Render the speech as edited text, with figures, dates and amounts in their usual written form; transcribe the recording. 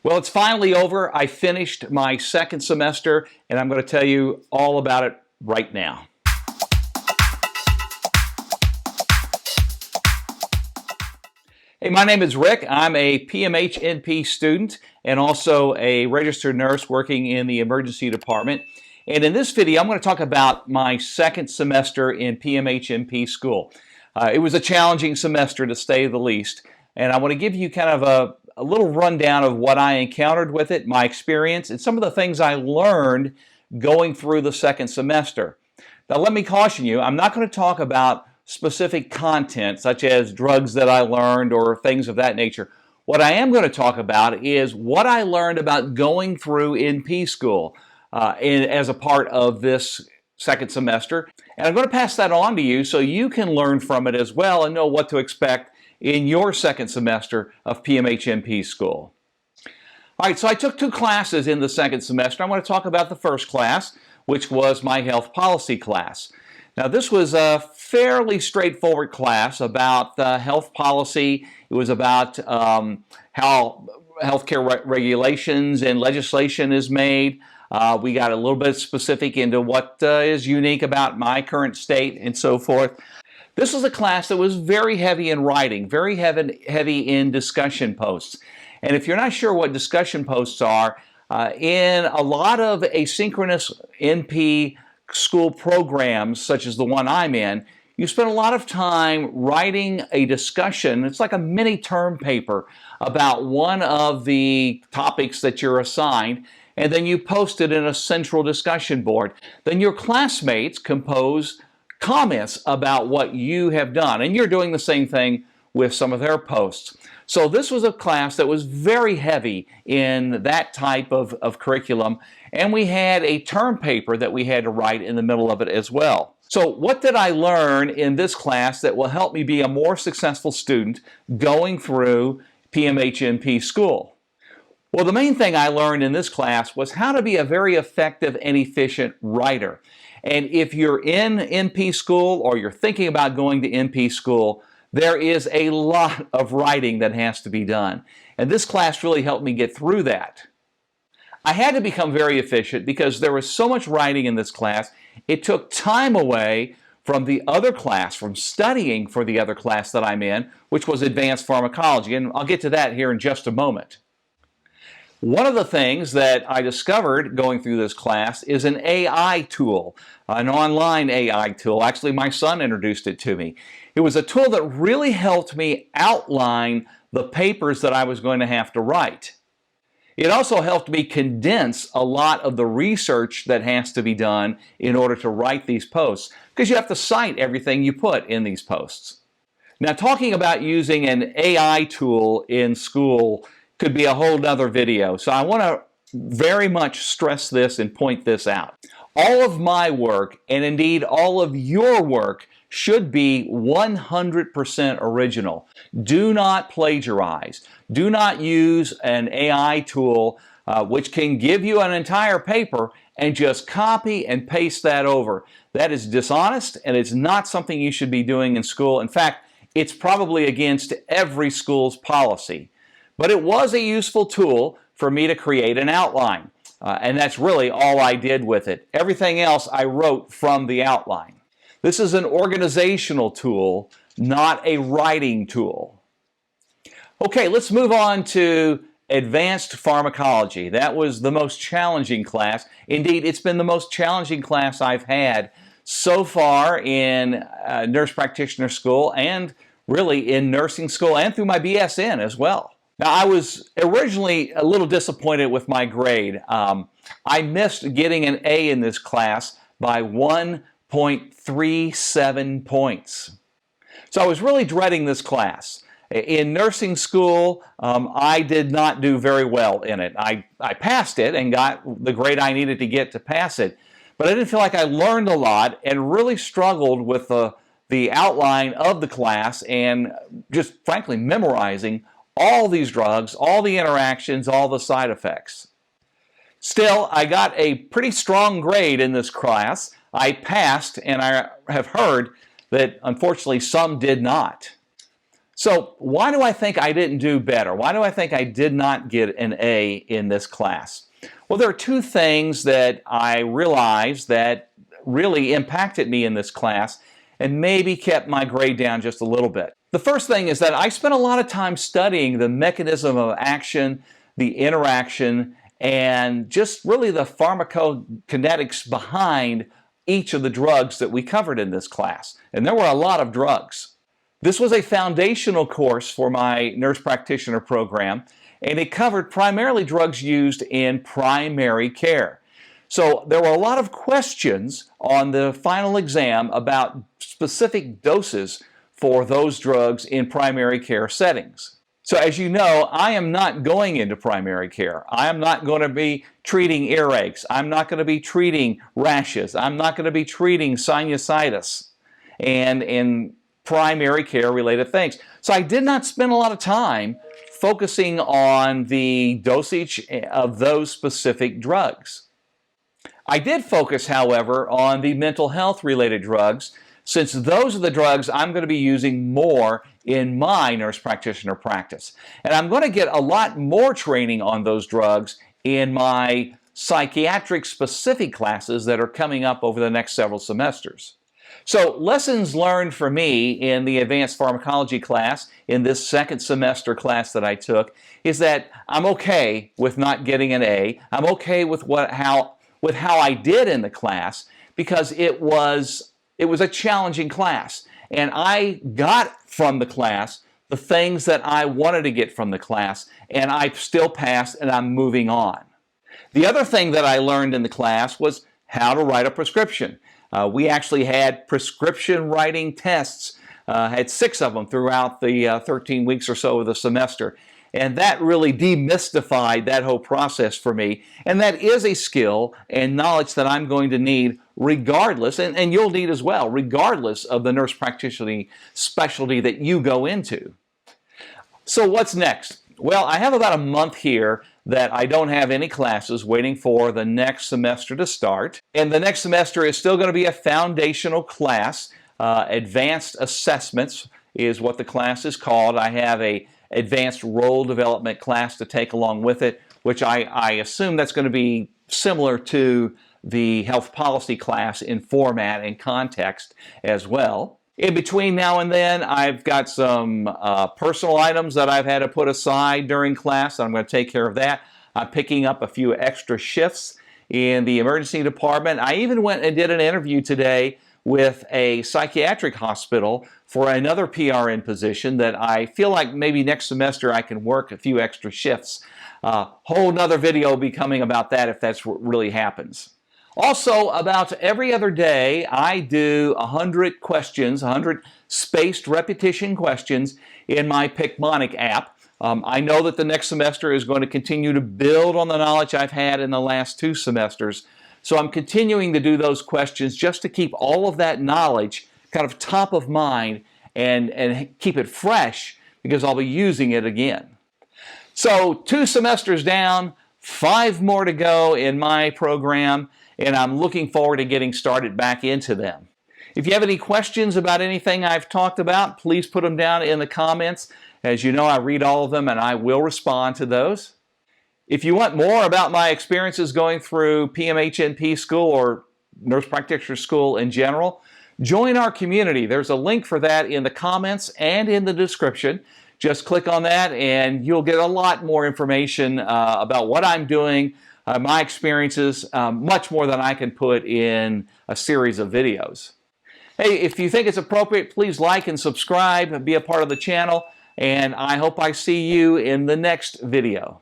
Well, it's finally over. I finished my second semester, and I'm going to tell you all about it right now. Hey, my name is Rick. I'm a PMHNP student and also a registered nurse working in the emergency department. And in this video, I'm going to talk about my second semester in PMHNP school. It was a challenging semester, to say the least, and I want to give you kind of a little rundown of what I encountered with it, my experience, and some of the things I learned going through the second semester. Now, let me caution you, I'm not going to talk about specific content such as drugs that I learned or things of that nature. What I am going to talk about is what I learned about going through NP school as a part of this second semester. And I'm going to pass that on to you so you can learn from it as well and know what to expect in your second semester of PMHNP school. All right, so I took 2 classes in the second semester. I want to talk about the first class, which was my health policy class. Now, this was a fairly straightforward class about health policy. It was about how healthcare regulations and legislation is made. We got a little bit specific into what is unique about my current state and so forth. This was a class that was very heavy in writing, very heavy in discussion posts. And if you're not sure what discussion posts are, in a lot of asynchronous NP school programs, such as the one I'm in, you spend a lot of time writing a discussion. It's like a mini term paper about one of the topics that you're assigned, and then you post it in a central discussion board. Then your classmates compose comments about what you have done, and you're doing the same thing with some of their posts. So this was a class that was very heavy in that type of curriculum, and we had a term paper that we had to write in the middle of it as well. So what did I learn in this class that will help me be a more successful student going through PMHNP school? Well, the main thing I learned in this class was how to be a very effective and efficient writer. And if you're in NP school or you're thinking about going to NP school, there is a lot of writing that has to be done. And this class really helped me get through that. I had to become very efficient because there was so much writing in this class. It took time away from the other class, from studying for the other class that I'm in, which was Advanced Pharmacology. And I'll get to that here in just a moment. One of the things that I discovered going through this class is an AI tool, an online AI tool. Actually, my son introduced it to me. It was a tool that really helped me outline the papers that I was going to have to write. It also helped me condense a lot of the research that has to be done in order to write these posts, because you have to cite everything you put in these posts. Now, talking about using an AI tool in school could be a whole nother video. So I want to very much stress this and point this out. All of my work, and indeed all of your work, should be 100% original. Do not plagiarize. Do not use an AI tool which can give you an entire paper and just copy and paste that over. That is dishonest, and it's not something you should be doing in school. In fact, it's probably against every school's policy. But it was a useful tool for me to create an outline. And that's really all I did with it. Everything else I wrote from the outline. This is an organizational tool, not a writing tool. Okay, let's move on to Advanced Pharmacology. That was the most challenging class. Indeed, it's been the most challenging class I've had so far in nurse practitioner school and really in nursing school and through my BSN as well. Now, I was originally a little disappointed with my grade. I missed getting an A in this class by 1.37 points. So I was really dreading this class. In nursing school, I did not do very well in it. I passed it and got the grade I needed to get to pass it, but I didn't feel like I learned a lot and really struggled with the outline of the class and just frankly memorizing all these drugs, all the interactions, all the side effects. Still, I got a pretty strong grade in this class. I passed, and I have heard that unfortunately some did not. So why do I think I didn't do better? Why do I think I did not get an A in this class? Well, there are two things that I realized that really impacted me in this class and maybe kept my grade down just a little bit. The first thing is that I spent a lot of time studying the mechanism of action, the interaction, and just really the pharmacokinetics behind each of the drugs that we covered in this class. And there were a lot of drugs. This was a foundational course for my nurse practitioner program, and it covered primarily drugs used in primary care. So there were a lot of questions on the final exam about specific doses for those drugs in primary care settings. So as you know, I am not going into primary care. I am not going to be treating earaches. I'm not going to be treating rashes. I'm not going to be treating sinusitis and primary care related things. So I did not spend a lot of time focusing on the dosage of those specific drugs. I did focus, however, on the mental health related drugs, since those are the drugs I'm going to be using more in my nurse practitioner practice. And I'm going to get a lot more training on those drugs in my psychiatric specific classes that are coming up over the next several semesters. So lessons learned for me in the Advanced Pharmacology class, in this second semester class that I took, is that I'm okay with not getting an A. I'm okay with how I did in the class, because it was a challenging class. And I got from the class the things that I wanted to get from the class, and I still passed, and I'm moving on. The other thing that I learned in the class was how to write a prescription. We actually had prescription writing tests, had 6 of them throughout the 13 weeks or so of the semester. And that really demystified that whole process for me. And that is a skill and knowledge that I'm going to need regardless, and you'll need as well, regardless of the nurse practitioner specialty that you go into. So what's next? Well, I have about a month here that I don't have any classes, waiting for the next semester to start. And the next semester is still going to be a foundational class. Advanced Assessments is what the class is called. I have a advanced role development class to take along with it, which I assume that's going to be similar to the health policy class in format and context as well. In between now and then, I've got some personal items that I've had to put aside during class. I'm going to take care of that. I'm picking up a few extra shifts in the emergency department. I even went and did an interview today with a psychiatric hospital for another PRN position that I feel like maybe next semester I can work a few extra shifts. Whole nother video will be coming about that if that's what really happens. Also, about every other day, I do 100 questions, 100 spaced repetition questions in my Picmonic app. I know that the next semester is going to continue to build on the knowledge I've had in the last 2 semesters. So I'm continuing to do those questions just to keep all of that knowledge kind of top of mind and keep it fresh, because I'll be using it again. So 2 semesters down, 5 more to go in my program, and I'm looking forward to getting started back into them. If you have any questions about anything I've talked about, please put them down in the comments. As you know, I read all of them and I will respond to those. If you want more about my experiences going through PMHNP school or nurse practitioner school in general, join our community. There's a link for that in the comments and in the description. Just click on that and you'll get a lot more information about what I'm doing, my experiences, much more than I can put in a series of videos. Hey, if you think it's appropriate, please like and subscribe and be a part of the channel, and I hope I see you in the next video.